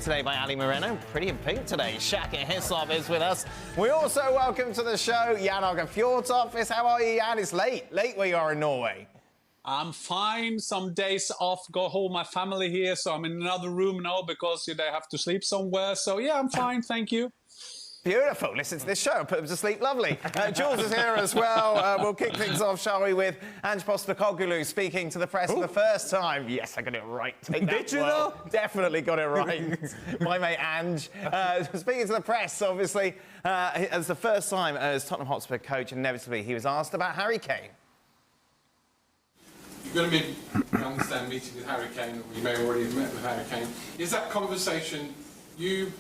Today by Ali Moreno, pretty in pink today. Shaka Hislop is with us. We also welcome to the show Jan Åge Fjordtoft. How are you, Jan? It's late where you are in Norway. I'm fine. Some days off, go home, my family here, so I'm in another room now because they have to sleep somewhere. So yeah, I'm fine, thank you. Beautiful. Listen to this show. Put them to sleep. Lovely. Jules is here as well. We'll kick things off, shall we, with Ange Postecoglou speaking to the press for the first time. Yes, I got it right. Take that. Did you know? Definitely got it right. My mate Ange. Speaking to the press, obviously, as the first time as Tottenham Hotspur coach, inevitably he was asked about Harry Kane. You're going to be, I understand, meeting with Harry Kane, or you may already have met with Harry Kane. Is that conversation you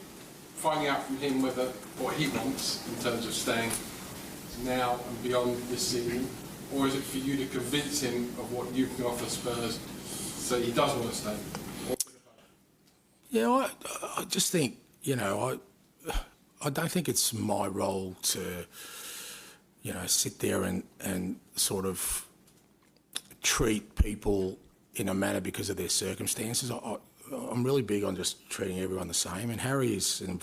finding out from him whether what he wants in terms of staying now and beyond this season, or is it for you to convince him of what you can offer Spurs so he does want to stay? Yeah, I just think, you know, I don't think it's my role to, you know, sit there and sort of treat people in a manner because of their circumstances. I'm really big on just treating everyone the same, and Harry is, you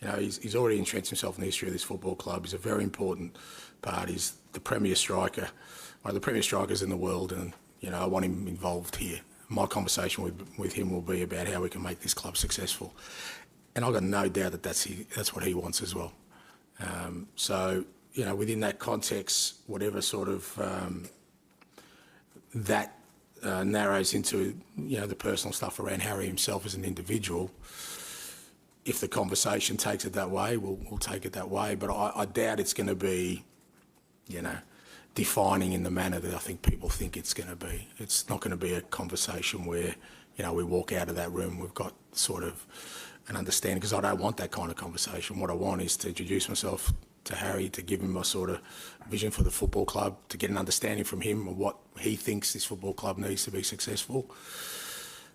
know, he's already entrenched himself in the history of this football club. He's a very important part. He's the premier striker, one of the premier strikers in the world, and you know, I want him involved here. My conversation with him will be about how we can make this club successful, and I've got no doubt that that's what he wants as well. So you know, within that context, whatever sort of that narrows into, you know, the personal stuff around Harry himself as an individual. If the conversation takes it that way, we'll take it that way. But I doubt it's going to be, you know, defining in the manner that I think people think it's going to be. It's not going to be a conversation where, you know, we walk out of that room, we've got sort of an understanding, because I don't want that kind of conversation. What I want is to introduce myself to Harry, to give him a sort of vision for the football club, to get an understanding from him of what he thinks this football club needs to be successful.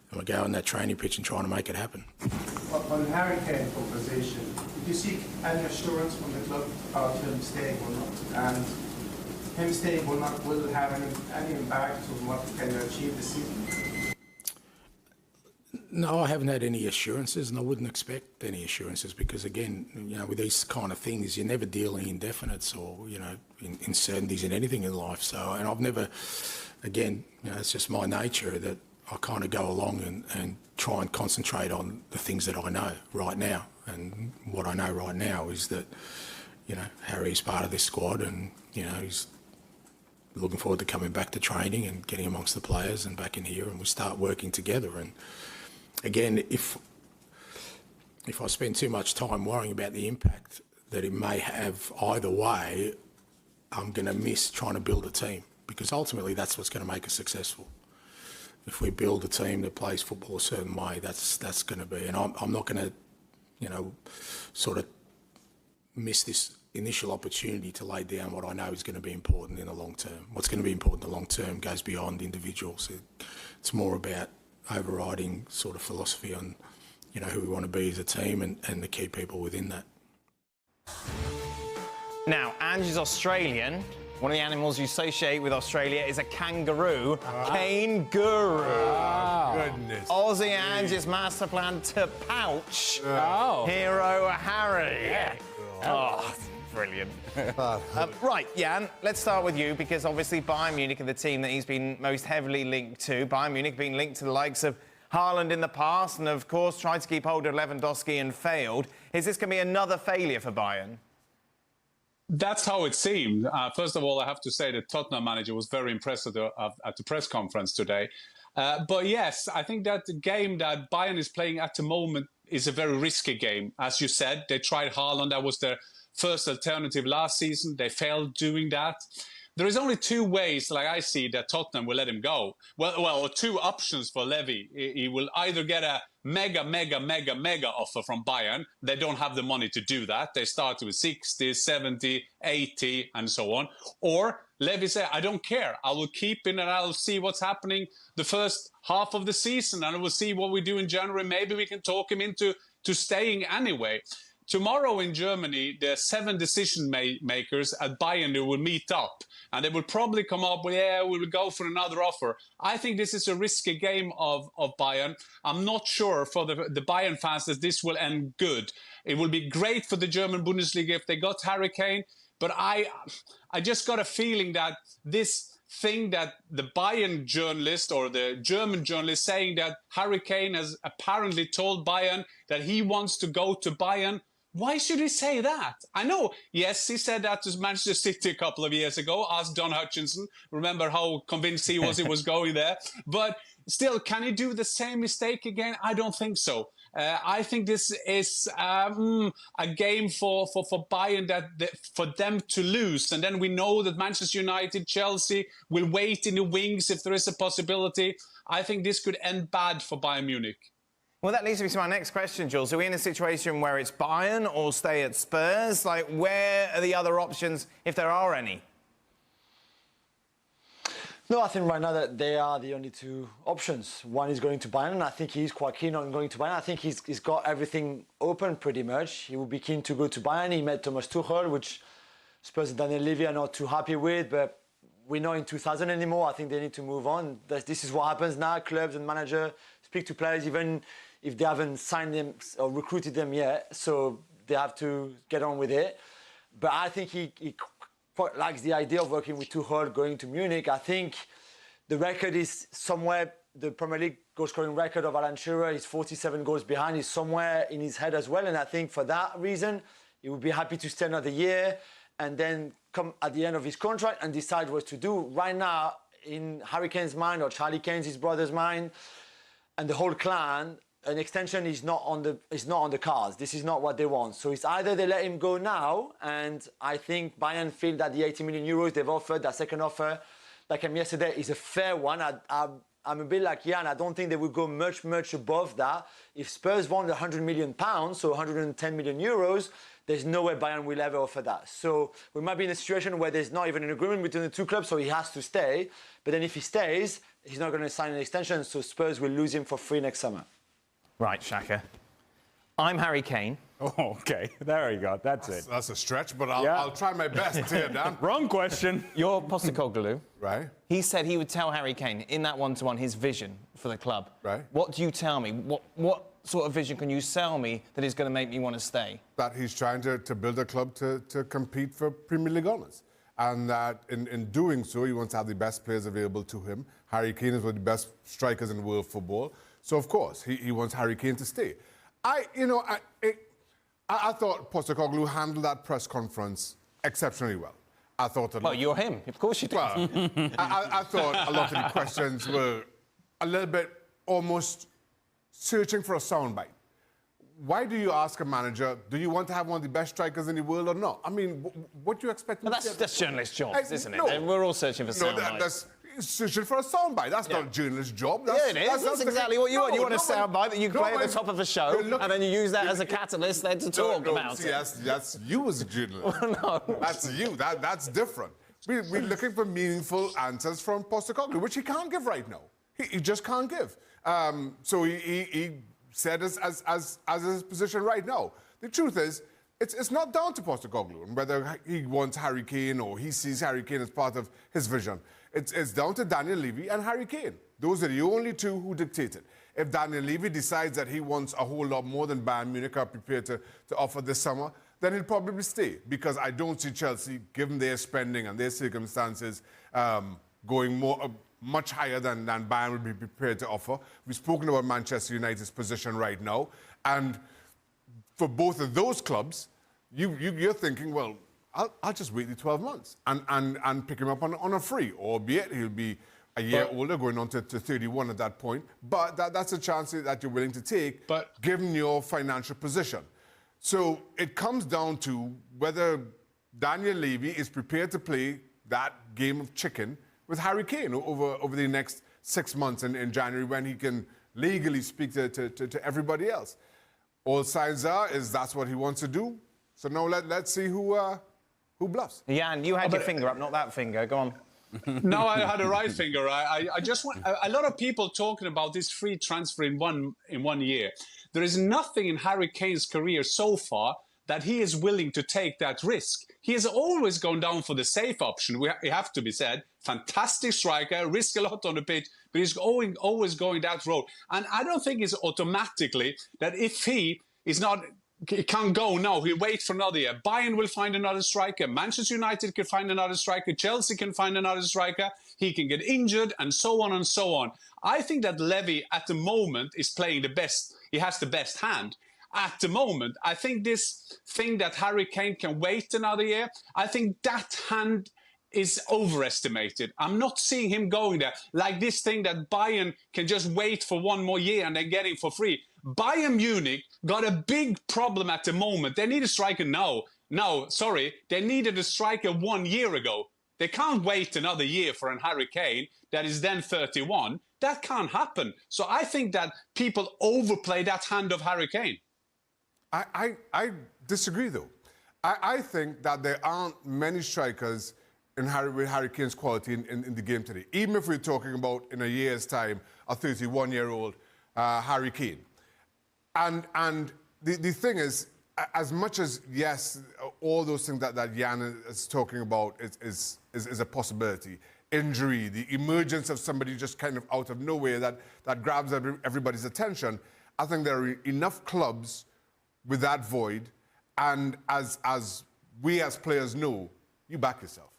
And we go on that training pitch and trying to make it happen. On Harry Kane's proposition, did you seek any assurance from the club about him staying or not? And him staying will have any impact on what can you achieve this season? No, I haven't had any assurances, and I wouldn't expect any assurances because, again, you know, with these kind of things, you're never dealing in definites or, you know, in certainties in anything in life. So, and I've never, again, you know, it's just my nature that I kind of go along and try and concentrate on the things that I know right now. And what I know right now is that, you know, Harry's part of this squad, and, you know, he's looking forward to coming back to training and getting amongst the players and back in here, and we start working together. And again, if I spend too much time worrying about the impact that it may have either way, I'm going to miss trying to build a team, because ultimately that's what's going to make us successful. If we build a team that plays football a certain way, that's going to be. And I'm not going to, you know, sort of miss this initial opportunity to lay down what I know is going to be important in the long term. What's going to be important in the long term goes beyond individuals. It's more about overriding sort of philosophy on, you know, who we want to be as a team and the key people within that. Now, Ange is Australian. One of the animals you associate with Australia is a kangaroo. Cane-guru. Goodness. Aussie Ange's master plan to pouch hero Harry. Yeah. Oh, brilliant. Right, Jan, let's start with you, because obviously Bayern Munich are the team that he's been most heavily linked to. Bayern Munich being linked to the likes of Haaland in the past, and of course tried to keep hold of Lewandowski and failed. Is this going to be another failure for Bayern? That's how it seemed. First of all, I have to say that Tottenham manager was very impressed at the press conference today. But yes, I think that the game that Bayern is playing at the moment is a very risky game. As you said, they tried Haaland. That was their first alternative last season. They failed doing that. There is only two ways, like I see, that Tottenham will let him go. Well, two options for Levy. He will either get a mega offer from Bayern. They don't have the money to do that. They start with 60, 70, 80, and so on. Or Levy say, I don't care. I will keep him and I'll see what's happening the first half of the season, and we'll see what we do in January. Maybe we can talk him into staying anyway. tomorrow in Germany, there are 7 decision makers at Bayern who will meet up. And they will probably come up with, yeah, we will go for another offer. I think this is a risky game of Bayern. I'm not sure for the Bayern fans that this will end good. It will be great for the German Bundesliga if they got Harry Kane. But I just got a feeling that this thing that the Bayern journalist or the German journalist saying that Harry Kane has apparently told Bayern that he wants to go to Bayern. Why should he say that? I know, yes, he said that to Manchester City a couple of years ago. Ask Don Hutchinson. Remember how convinced he was going there. But still, can he do the same mistake again? I don't think so. I think this is a game for Bayern for them to lose. And then we know that Manchester United, Chelsea will wait in the wings if there is a possibility. I think this could end bad for Bayern Munich. Well, that leads me to my next question, Jules. Are we in a situation where it's Bayern or stay at Spurs? Like, where are the other options, if there are any? No, I think right now that they are the only 2 options. One is going to Bayern, and I think he's quite keen on going to Bayern. I think he's got everything open pretty much. He would be keen to go to Bayern. He met Thomas Tuchel, which Spurs and Daniel Levy are not too happy with, but we're not in 2000 anymore. I think they need to move on. This is what happens now. Clubs and managers speak to players even if they haven't signed them or recruited them yet, so they have to get on with it. But I think he quite likes the idea of working with Tuchel, going to Munich. I think the record is somewhere, the Premier League goal-scoring record of Alan Shearer is 47 goals behind, is somewhere in his head as well. And I think for that reason, he would be happy to stay another year and then come at the end of his contract and decide what to do. Right now, in Harry Kane's mind or Charlie Kane's, his brother's mind, and the whole clan, an extension is not on the cards. This is not what they want. So it's either they let him go now, and I think Bayern feel that the 80 million euros they've offered, that second offer, like yesterday, is a fair one. I'm a bit like Jan. I don't think they would go much above that. If Spurs want 100 million pounds, so 110 million euros, there's no way Bayern will ever offer that. So we might be in a situation where there's not even an agreement between the 2 clubs, so he has to stay. But then if he stays, he's not going to sign an extension, so Spurs will lose him for free next summer. Right, Shaka. I'm Harry Kane. Oh, okay. There you go. That's it. That's a stretch, but I'll try my best here, Dan. Wrong question. You're Postecoglou. Right. He said he would tell Harry Kane in that one-to-one his vision for the club. Right. What do you tell me? What sort of vision can you sell me that is going to make me want to stay? That he's trying to build a club to compete for Premier League honours. And that in doing so, he wants to have the best players available to him. Harry Kane is one of the best strikers in world football. So, of course, he wants Harry Kane to stay. I thought Postecoglou handled that press conference exceptionally well. I thought... Well, you're him. Of course you did. Well, I thought a lot of the questions were a little bit almost searching for a soundbite. Why do you ask a manager, do you want to have one of the best strikers in the world or not? I mean, what do you expect? Well, that's journalist jobs, isn't it? No. We're all searching for soundbites. That's searching for a soundbite. That's not a journalist's job. Yeah, it is. That's exactly what you want. You want a soundbite that you play at the top of a show, and then you use that as a catalyst then to talk about see, it. That's you as a journalist. No. That's you. That's different. We're looking for meaningful answers from Postecoglou, which he can't give right now. He just can't give. So he said as his position right now. The truth is, it's not down to Postecoglou and whether he wants Harry Kane or he sees Harry Kane as part of his vision. It's down to Daniel Levy and Harry Kane. Those are the only 2 who dictate it. If Daniel Levy decides that he wants a whole lot more than Bayern Munich are prepared to offer this summer, then he'll probably stay, because I don't see Chelsea, given their spending and their circumstances, going much higher than Bayern would be prepared to offer. We've spoken about Manchester United's position right now, and for both of those clubs, you're thinking, well, I'll just wait the 12 months and pick him up on a free, albeit he'll be a year older, going on to 31 at that point. But that's a chance that you're willing to take, given your financial position. So it comes down to whether Daniel Levy is prepared to play that game of chicken with Harry Kane over the next 6 months in January, when he can legally speak to everybody else. All signs are that's what he wants to do. So now let's see who bluffs. Jan, you had your finger up, not that finger. Go on. No, I had a right finger. I just want a lot of people talking about this free transfer in one year. There is nothing in Harry Kane's career so far that he is willing to take that risk. He has always gone down for the safe option, we have to be said. Fantastic striker, risk a lot on the pitch, but he's always going that road. And I don't think it's automatically that if he can't go now, he'll wait for another year. Bayern will find another striker. Manchester United can find another striker. Chelsea can find another striker. He can get injured and so on and so on. I think that Levy at the moment is playing the best. He has the best hand. At the moment, I think this thing that Harry Kane can wait another year, I think that hand is overestimated. I'm not seeing him going there. Like this thing that Bayern can just wait for one more year and then get him for free. Bayern Munich got a big problem at the moment. They need a striker now. No, sorry, they needed a striker 1 year ago. They can't wait another year for a Harry Kane that is then 31. That can't happen. So I think that people overplay that hand of Harry Kane. I disagree, though. I think that there aren't many strikers with Harry Kane's quality in the game today. Even if we're talking about, in a year's time, a 31-year-old Harry Kane. And the thing is, as much as, yes, all those things that Jan is talking about is a possibility, injury, the emergence of somebody just kind of out of nowhere that grabs everybody's attention, I think there are enough clubs with that void, and as we as players know, you back yourself.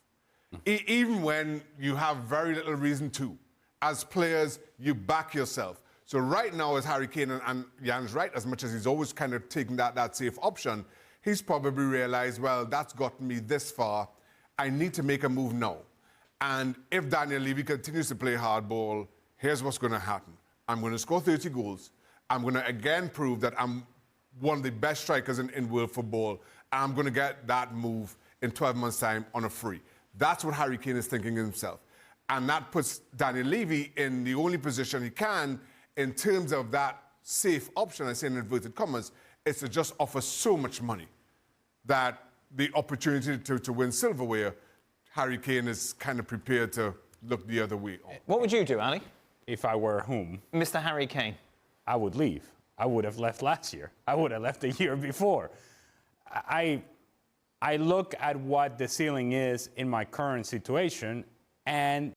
Even when you have very little reason to. As players, you back yourself. So right now, as Harry Kane, and Jan's right, as much as he's always kind of taking that safe option, he's probably realized, well, that's gotten me this far. I need to make a move now. And if Daniel Levy continues to play hardball, here's what's going to happen. I'm going to score 30 goals. I'm going to again prove that I'm one of the best strikers in world football. And I'm going to get that move in 12 months' time on a free. That's what Harry Kane is thinking himself. And that puts Daniel Levy in the only position he can in terms of that safe option, I say in inverted commas, is to just offer so much money that the opportunity to win silverware, Harry Kane is kind of prepared to look the other way. What would you do, Ali? If I were whom? Mr. Harry Kane. I would leave. I would have left last year. I would have left the year before. I look at what the ceiling is in my current situation, and